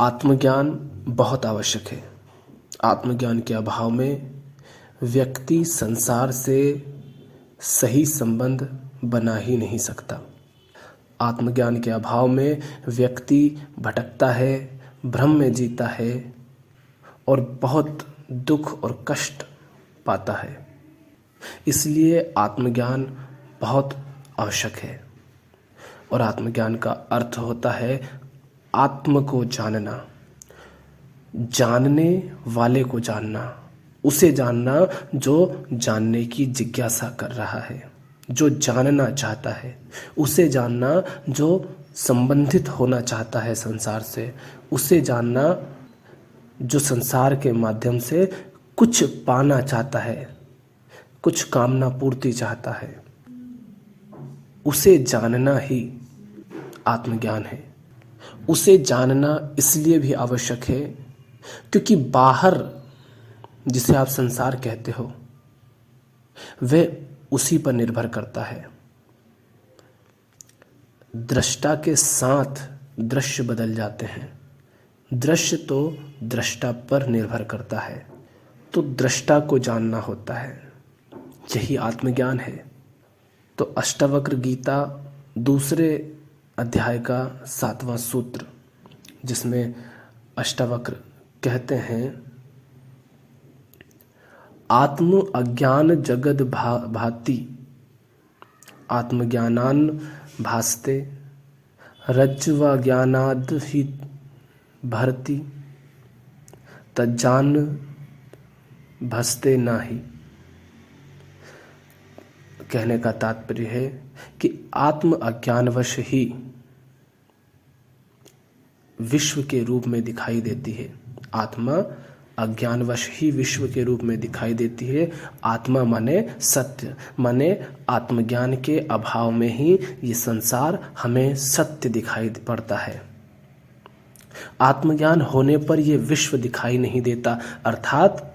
आत्मज्ञान बहुत आवश्यक है। आत्मज्ञान के अभाव में व्यक्ति संसार से सही संबंध बना ही नहीं सकता। आत्मज्ञान के अभाव में व्यक्ति भटकता है, भ्रम में जीता है और बहुत दुख और कष्ट पाता है। इसलिए आत्मज्ञान बहुत आवश्यक है। और आत्मज्ञान का अर्थ होता है आत्म को जानना, जानने वाले को जानना, उसे जानना जो जानने की जिज्ञासा कर रहा है, जो जानना चाहता है, उसे जानना जो संबंधित होना चाहता है संसार से, उसे जानना जो संसार के माध्यम से कुछ पाना चाहता है, कुछ कामना पूर्ति चाहता है, उसे जानना ही आत्मज्ञान है। उसे जानना इसलिए भी आवश्यक है क्योंकि बाहर जिसे आप संसार कहते हो वह उसी पर निर्भर करता है। दृष्टा के साथ दृश्य बदल जाते हैं। दृश्य तो दृष्टा पर निर्भर करता है, तो दृष्टा को जानना होता है। यही आत्मज्ञान है। तो अष्टावक्र गीता दूसरे अध्याय का 7वां सूत्र, जिसमें अष्टावक्र कहते हैं आत्म अज्ञान जगद भाति आत्मज्ञानान भासते रज्ज्वा ज्ञानाद ही भरति तज्जान भसते नाही। कहने का तात्पर्य है कि आत्म अज्ञानवश ही विश्व के रूप में दिखाई देती है। आत्मा अज्ञानवश ही विश्व के रूप में दिखाई देती है। आत्मा माने सत्य, माने आत्मज्ञान के अभाव में ही ये संसार हमें सत्य दिखाई पड़ता है। आत्मज्ञान होने पर ये विश्व दिखाई नहीं देता, अर्थात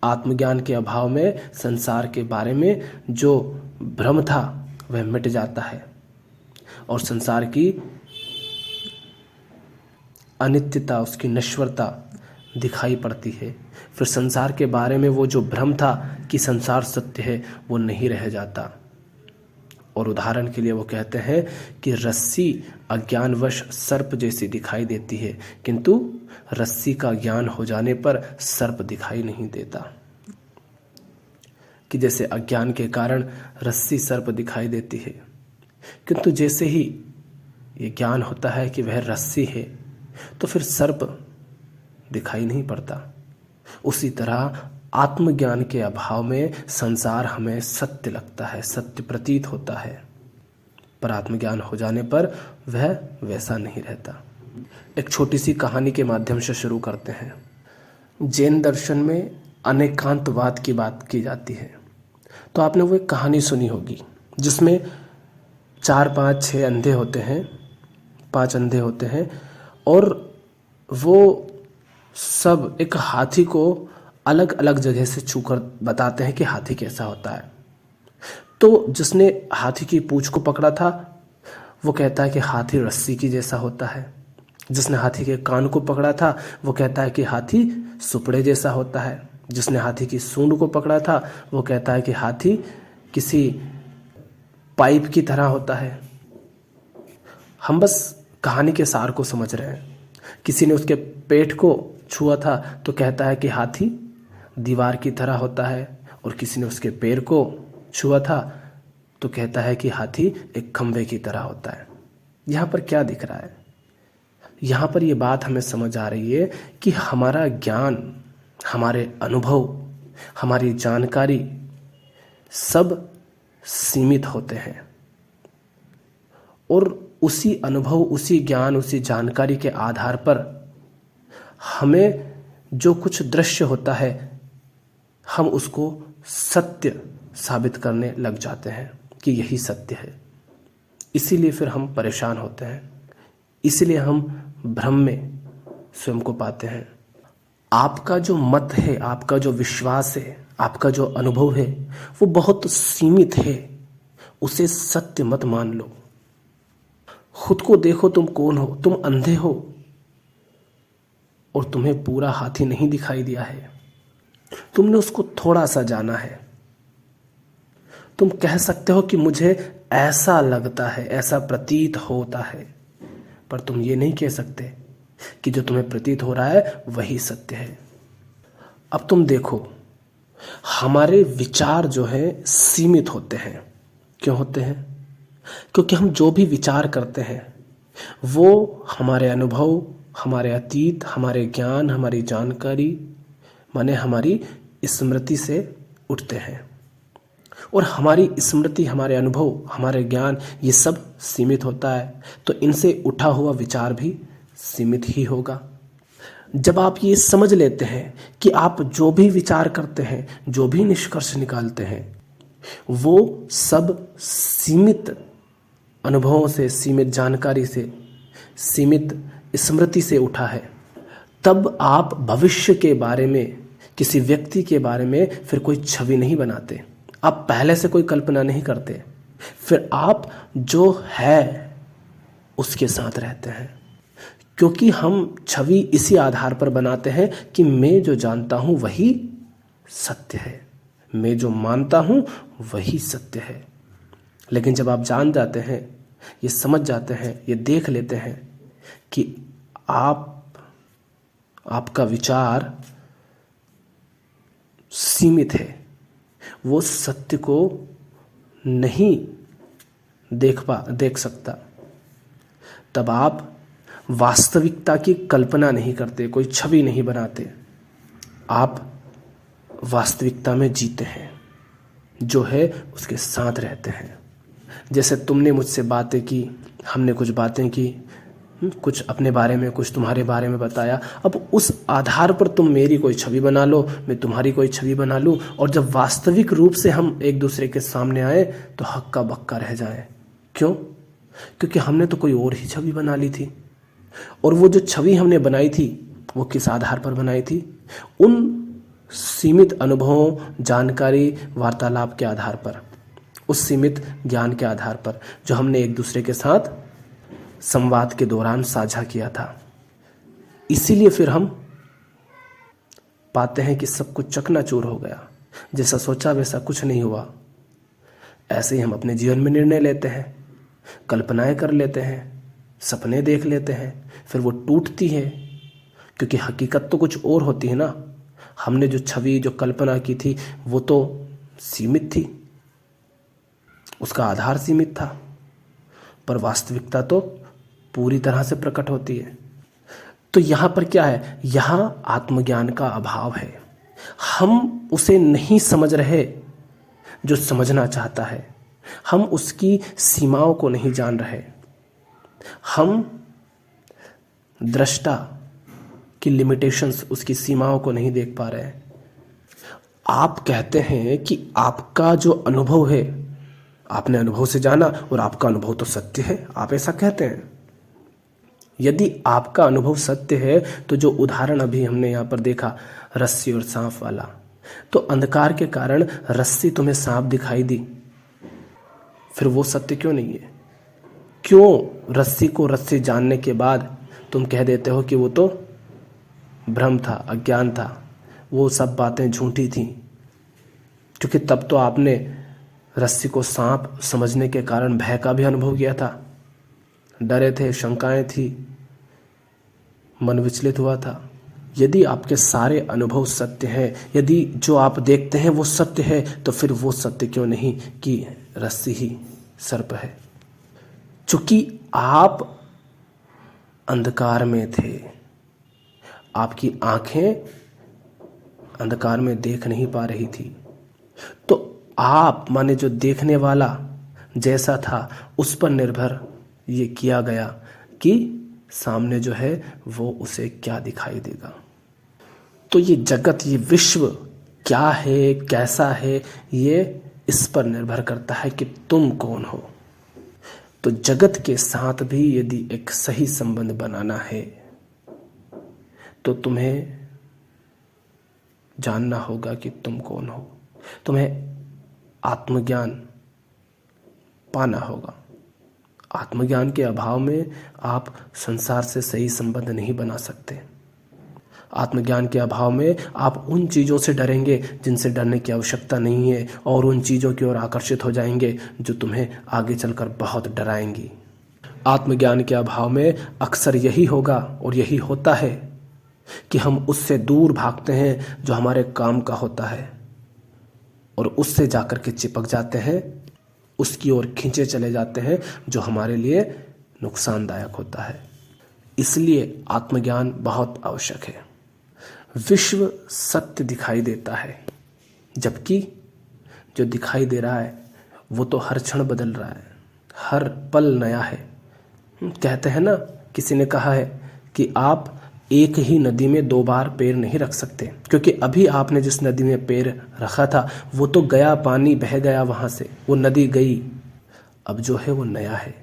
आत्मज्ञान के अभाव में संसार के बारे में जो भ्रम था वह मिट जाता है और संसार की अनित्यता, उसकी नश्वरता दिखाई पड़ती है। फिर संसार के बारे में वो जो भ्रम था कि संसार सत्य है वो नहीं रह जाता। और उदाहरण के लिए वो कहते हैं कि रस्सी अज्ञानवश सर्प जैसी दिखाई देती है, किंतु रस्सी का ज्ञान हो जाने पर सर्प दिखाई नहीं देता। कि जैसे अज्ञान के कारण रस्सी सर्प दिखाई देती है, किंतु जैसे ही ये ज्ञान होता है कि वह रस्सी है तो फिर सर्प दिखाई नहीं पड़ता। उसी तरह आत्मज्ञान के अभाव में संसार हमें सत्य लगता है, सत्य प्रतीत होता है, पर आत्मज्ञान हो जाने पर वह वैसा नहीं रहता। एक छोटी सी कहानी के माध्यम से शुरू करते हैं। जैन दर्शन में अनेकांतवाद की बात की जाती है। तो आपने वो एक कहानी सुनी होगी जिसमें 4, 5, 6 अंधे होते हैं, 5 अंधे होते हैं और वो सब एक हाथी को अलग अलग जगह से छूकर बताते हैं कि हाथी कैसा होता है। तो जिसने हाथी की पूंछ को पकड़ा था वो कहता है कि हाथी रस्सी की जैसा होता है। जिसने हाथी के कान को पकड़ा था वो कहता है कि हाथी सुपड़े जैसा होता है। जिसने हाथी की सूंड को पकड़ा था वो कहता है कि हाथी किसी पाइप की तरह होता है। हम बस कहानी के सार को समझ रहे हैं। किसी ने उसके पेट को छुआ था तो कहता है कि हाथी दीवार की तरह होता है, और किसी ने उसके पैर को छुआ था तो कहता है कि हाथी एक खंभे की तरह होता है। यहाँ पर क्या दिख रहा है? यहाँ पर ये बात हमें समझ आ रही है कि हमारा ज्ञान, हमारे अनुभव, हमारी जानकारी सब सीमित होते हैं और उसी अनुभव, उसी ज्ञान, उसी जानकारी के आधार पर हमें जो कुछ दृश्य होता है हम उसको सत्य साबित करने लग जाते हैं कि यही सत्य है। इसीलिए फिर हम परेशान होते हैं, इसीलिए हम भ्रम में स्वयं को पाते हैं। आपका जो मत है, आपका जो विश्वास है, आपका जो अनुभव है वो बहुत सीमित है, उसे सत्य मत मान लो। खुद को देखो, तुम कौन हो? तुम अंधे हो, और तुम्हें पूरा हाथी नहीं दिखाई दिया है, तुमने उसको थोड़ा सा जाना है। तुम कह सकते हो कि मुझे ऐसा लगता है, ऐसा प्रतीत होता है, पर तुम ये नहीं कह सकते कि जो तुम्हें प्रतीत हो रहा है वही सत्य है। अब तुम देखो, हमारे विचार जो है सीमित होते हैं। क्यों होते हैं? क्योंकि हम जो भी विचार करते हैं वो हमारे अनुभव, हमारे अतीत, हमारे ज्ञान, हमारी जानकारी, माने हमारी स्मृति से उठते हैं। और हमारी स्मृति, हमारे अनुभव, हमारे ज्ञान, ये सब सीमित होता है, तो इनसे उठा हुआ विचार भी सीमित ही होगा। जब आप ये समझ लेते हैं कि आप जो भी विचार करते हैं, जो भी निष्कर्ष निकालते हैं, वो सब सीमित अनुभवों से, सीमित जानकारी से, सीमित स्मृति से उठा है, तब आप भविष्य के बारे में, किसी व्यक्ति के बारे में फिर कोई छवि नहीं बनाते। आप पहले से कोई कल्पना नहीं करते, फिर आप जो है उसके साथ रहते हैं। क्योंकि हम छवि इसी आधार पर बनाते हैं कि मैं जो जानता हूं वही सत्य है, मैं जो मानता हूं वही सत्य है। लेकिन जब आप जान जाते हैं, ये समझ जाते हैं, ये देख लेते हैं कि आपका विचार सीमित है, वो सत्य को नहीं देख सकता, तब आप वास्तविकता की कल्पना नहीं करते, कोई छवि नहीं बनाते, आप वास्तविकता में जीते हैं, जो है उसके साथ रहते हैं। जैसे तुमने मुझसे बातें की, हमने कुछ बातें की, कुछ अपने बारे में, कुछ तुम्हारे बारे में बताया। अब उस आधार पर तुम मेरी कोई छवि बना लो, मैं तुम्हारी कोई छवि बना लूँ, और जब वास्तविक रूप से हम एक दूसरे के सामने आए तो हक्का बक्का रह जाए। क्यों? क्योंकि हमने तो कोई और ही छवि बना ली थी। और वो जो छवि हमने बनाई थी वो किस आधार पर बनाई थी? उन सीमित अनुभवों, जानकारी, वार्तालाप के आधार पर, उस सीमित ज्ञान के आधार पर जो हमने एक दूसरे के साथ संवाद के दौरान साझा किया था। इसीलिए फिर हम पाते हैं कि सब कुछ चकनाचूर हो गया, जैसा सोचा वैसा कुछ नहीं हुआ। ऐसे ही हम अपने जीवन में निर्णय लेते हैं, कल्पनाएं कर लेते हैं, सपने देख लेते हैं, फिर वो टूटती है, क्योंकि हकीकत तो कुछ और होती है ना। हमने जो छवि, जो कल्पना की थी वो तो सीमित थी, उसका आधार सीमित था, पर वास्तविकता तो पूरी तरह से प्रकट होती है। तो यहाँ पर क्या है? यहाँ आत्मज्ञान का अभाव है। हम उसे नहीं समझ रहे जो समझना चाहता है, हम उसकी सीमाओं को नहीं जान रहे, हम दृष्टा की लिमिटेशंस, उसकी सीमाओं को नहीं देख पा रहे। आप कहते हैं कि आपका जो अनुभव है, आपने अनुभव से जाना और आपका अनुभव तो सत्य है, आप ऐसा कहते हैं। यदि आपका अनुभव सत्य है तो जो उदाहरण अभी हमने यहाँ पर देखा, रस्सी और सांप वाला, तो अंधकार के कारण रस्सी तुम्हें सांप दिखाई दी, फिर वो सत्य क्यों नहीं है? क्यों रस्सी को रस्सी जानने के बाद तुम कह देते हो कि वो तो भ्रम था, अज्ञान था, वो सब बातें झूठी थी? क्योंकि तब तो आपने रस्सी को सांप समझने के कारण भय का भी अनुभव किया था, डरे थे, शंकाएं थी, मन विचलित हुआ था। यदि आपके सारे अनुभव सत्य हैं, यदि जो आप देखते हैं वो सत्य है, तो फिर वो सत्य क्यों नहीं कि रस्सी ही सर्प है? चूंकि आप अंधकार में थे, आपकी आंखें अंधकार में देख नहीं पा रही थी, तो आप माने जो देखने वाला जैसा था उस पर निर्भर ये किया गया कि सामने जो है वो उसे क्या दिखाई देगा। तो ये जगत, ये विश्व क्या है, कैसा है, ये इस पर निर्भर करता है कि तुम कौन हो। तो जगत के साथ भी यदि एक सही संबंध बनाना है तो तुम्हें जानना होगा कि तुम कौन हो, तुम्हें आत्मज्ञान पाना होगा। आत्मज्ञान के अभाव में आप संसार से सही संबंध नहीं बना सकते। आत्मज्ञान के अभाव में आप उन चीज़ों से डरेंगे जिनसे डरने की आवश्यकता नहीं है, और उन चीज़ों की ओर आकर्षित हो जाएंगे जो तुम्हें आगे चलकर बहुत डराएंगी। आत्मज्ञान के अभाव में अक्सर यही होगा और यही होता है कि हम उससे दूर भागते हैं जो हमारे काम का होता है, और उससे जाकर के चिपक जाते हैं, उसकी ओर खींचे चले जाते हैं जो हमारे लिए नुकसानदायक होता है। इसलिए आत्मज्ञान बहुत आवश्यक है। विश्व सत्य दिखाई देता है, जबकि जो दिखाई दे रहा है वो तो हर क्षण बदल रहा है, हर पल नया है। कहते हैं ना, किसी ने कहा है कि आप एक ही नदी में 2 बार पैर नहीं रख सकते, क्योंकि अभी आपने जिस नदी में पैर रखा था वो तो गया, पानी बह गया वहाँ से, वो नदी गई, अब जो है वो नया है।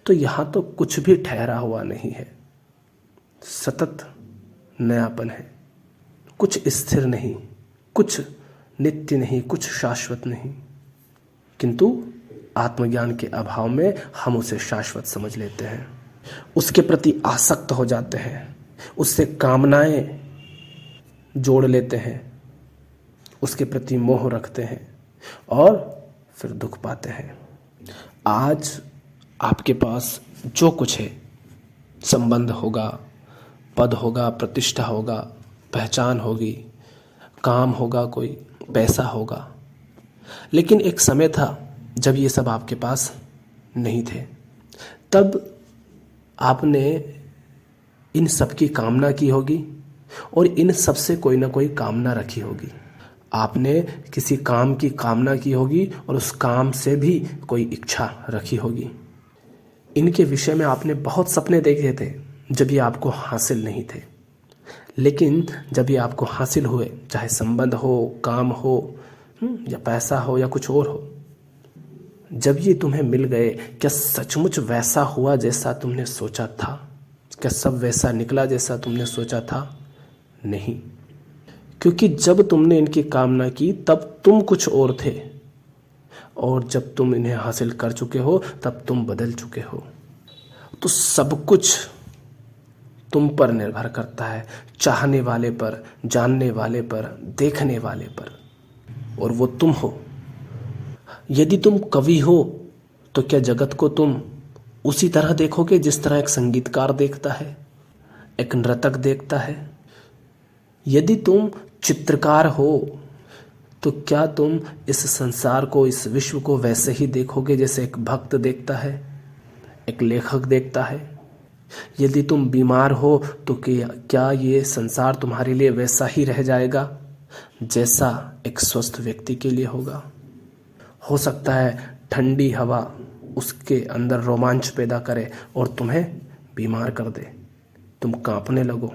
तो यहाँ तो कुछ भी ठहरा हुआ नहीं है, सतत नयापन है, कुछ स्थिर नहीं, कुछ नित्य नहीं, कुछ शाश्वत नहीं। किंतु आत्मज्ञान के अभाव में हम उसे शाश्वत समझ लेते हैं, उसके प्रति आसक्त हो जाते हैं, उससे कामनाएं जोड़ लेते हैं, उसके प्रति मोह रखते हैं और फिर दुख पाते हैं। आज आपके पास जो कुछ है, संबंध होगा, पद होगा, प्रतिष्ठा होगा, पहचान होगी, काम होगा, कोई पैसा होगा, लेकिन एक समय था जब ये सब आपके पास नहीं थे। तब आपने इन सब की कामना की होगी और इन सब से कोई ना कोई कामना रखी होगी। आपने किसी काम की कामना की होगी और उस काम से भी कोई इच्छा रखी होगी। इनके विषय में आपने बहुत सपने देखे थे जब ये आपको हासिल नहीं थे, लेकिन जब ये आपको हासिल हुए, चाहे संबंध हो, काम हो, या पैसा हो या कुछ और हो, जब ये तुम्हें मिल गए, क्या सचमुच वैसा हुआ जैसा तुमने सोचा था? क्या सब वैसा निकला जैसा तुमने सोचा था? नहीं, क्योंकि जब तुमने इनकी कामना की तब तुम कुछ और थे, और जब तुम इन्हें हासिल कर चुके हो तब तुम बदल चुके हो। तो सब कुछ तुम पर निर्भर करता है, चाहने वाले पर, जानने वाले पर, देखने वाले पर, और वो तुम हो। यदि तुम कवि हो तो क्या जगत को तुम उसी तरह देखोगे जिस तरह एक संगीतकार देखता है, एक नर्तक देखता है? यदि तुम चित्रकार हो तो क्या तुम इस संसार को, इस विश्व को वैसे ही देखोगे जैसे एक भक्त देखता है, एक लेखक देखता है? यदि तुम बीमार हो तो क्या ये संसार तुम्हारे लिए वैसा ही रह जाएगा जैसा एक स्वस्थ व्यक्ति के लिए होगा? हो सकता है ठंडी हवा उसके अंदर रोमांच पैदा करे और तुम्हें बीमार कर दे, तुम कांपने लगो,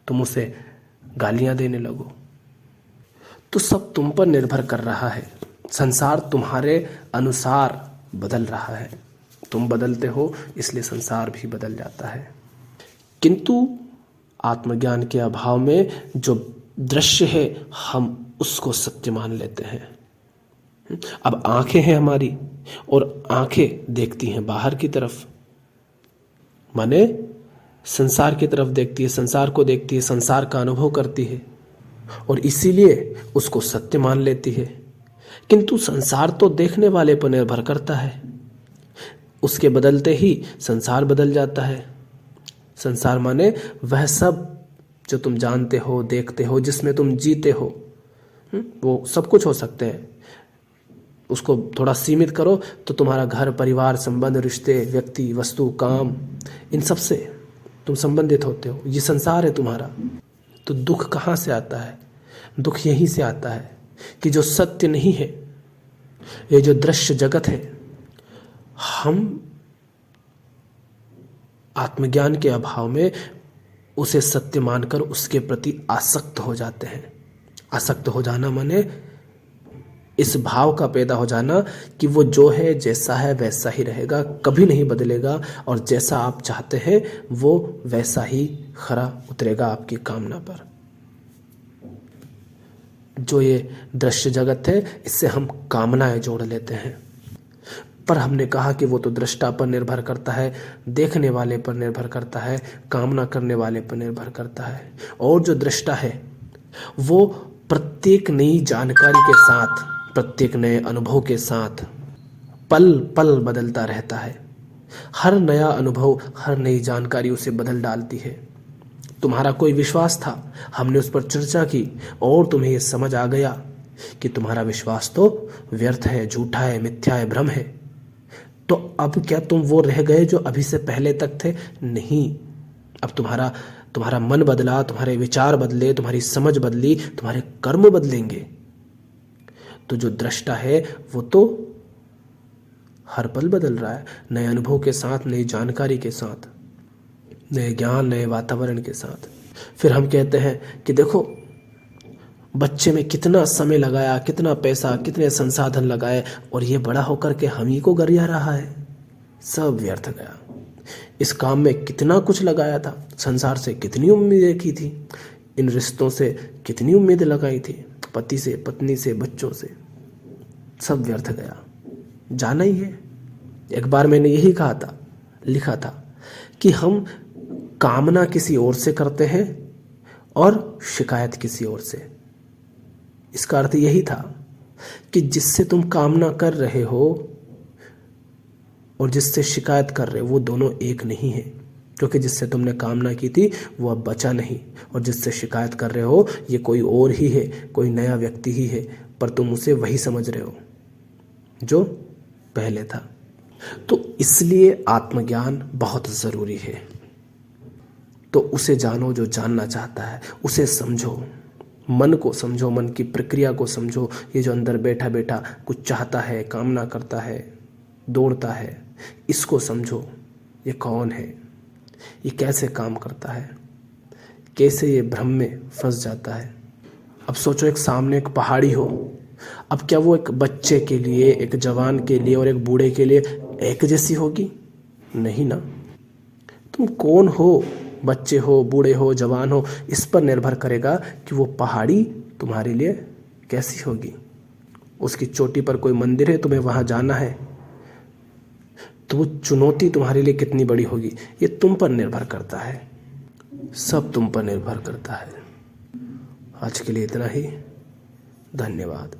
तुम उसे गालियां देने लगो। तो सब तुम पर निर्भर कर रहा है, संसार तुम्हारे अनुसार बदल रहा है, तुम बदलते हो इसलिए संसार भी बदल जाता है। किंतु आत्मज्ञान के अभाव में जो दृश्य है हम उसको सत्य मान लेते हैं। अब आंखें हैं हमारी और आंखें देखती हैं बाहर की तरफ, माने संसार की तरफ देखती है, संसार को देखती है, संसार का अनुभव करती है और इसीलिए उसको सत्य मान लेती है। किंतु संसार तो देखने वाले पर निर्भर करता है, उसके बदलते ही संसार बदल जाता है। संसार माने वह सब जो तुम जानते हो, देखते हो, जिसमें तुम जीते हो, वो सब कुछ हो सकते हैं। उसको थोड़ा सीमित करो तो तुम्हारा घर, परिवार, संबंध, रिश्ते, व्यक्ति, वस्तु, काम, इन सब से तुम संबंधित होते हो, ये संसार है तुम्हारा। तो दुख कहाँ से आता है? दुख यहीं से आता है कि जो सत्य नहीं है, ये जो दृश्य जगत है, हम आत्मज्ञान के अभाव में उसे सत्य मानकर उसके प्रति आसक्त हो जाते हैं। आसक्त हो जाना माने इस भाव का पैदा हो जाना कि वो जो है, जैसा है वैसा ही रहेगा, कभी नहीं बदलेगा, और जैसा आप चाहते हैं वो वैसा ही खरा उतरेगा आपकी कामना पर। जो ये दृश्य जगत है इससे हम कामनाएं जोड़ लेते हैं, पर हमने कहा कि वो तो दृष्टा पर निर्भर करता है, देखने वाले पर निर्भर करता है, कामना करने वाले पर निर्भर करता है। और जो दृष्टा है वो प्रत्येक नई जानकारी के साथ, प्रत्येक नए अनुभव के साथ पल पल बदलता रहता है। हर नया अनुभव, हर नई जानकारी उसे बदल डालती है। तुम्हारा कोई विश्वास था, हमने उस पर चर्चा की और तुम्हें यह समझ आ गया कि तुम्हारा विश्वास तो व्यर्थ है, झूठा है, मिथ्या है, भ्रम है। तो अब क्या तुम वो रह गए जो अभी से पहले तक थे? नहीं। अब तुम्हारा मन बदला, तुम्हारे विचार बदले, तुम्हारी समझ बदली, तुम्हारे कर्म बदलेंगे। तो जो दृष्टा है वो तो हर पल बदल रहा है, नए अनुभव के साथ, नई जानकारी के साथ, नए ज्ञान, नए वातावरण के साथ। फिर हम कहते हैं कि देखो बच्चे में कितना समय लगाया, कितना पैसा, कितने संसाधन लगाए, और ये बड़ा होकर के हम ही को गरिया रहा है। सब व्यर्थ गया। इस काम में कितना कुछ लगाया था, संसार से कितनी उम्मीदें की थी, इन रिश्तों से कितनी उम्मीदें लगाई थी, पति से, पत्नी से, बच्चों से, सब व्यर्थ गया। जाना ही है। एक बार मैंने यही कहा था, लिखा था कि हम कामना किसी और से करते हैं और शिकायत किसी और से। इसका अर्थ यही था कि जिससे तुम कामना कर रहे हो और जिससे शिकायत कर रहे हो वो दोनों एक नहीं है, क्योंकि जिससे तुमने कामना की थी वो अब बचा नहीं, और जिससे शिकायत कर रहे हो ये कोई और ही है, कोई नया व्यक्ति ही है, पर तुम उसे वही समझ रहे हो जो पहले था। तो इसलिए आत्मज्ञान बहुत ज़रूरी है। तो उसे जानो जो जानना चाहता है, उसे समझो, मन को समझो, मन की प्रक्रिया को समझो। ये जो अंदर बैठा बैठा कुछ चाहता है, कामना करता है, दौड़ता है, इसको समझो। ये कौन है, ये कैसे काम करता है, कैसे ये भ्रम में फंस जाता है। अब सोचो एक सामने एक पहाड़ी हो, अब क्या वो एक बच्चे के लिए, एक जवान के लिए और एक बूढ़े के लिए एक जैसी होगी? नहीं ना। तुम कौन हो, बच्चे हो, बूढ़े हो, जवान हो, इस पर निर्भर करेगा कि वो पहाड़ी तुम्हारे लिए कैसी होगी। उसकी चोटी पर कोई मंदिर है, तुम्हें वहां जाना है, तो वो चुनौती तुम्हारे लिए कितनी बड़ी होगी, ये तुम पर निर्भर करता है। सब तुम पर निर्भर करता है। आज के लिए इतना ही। धन्यवाद।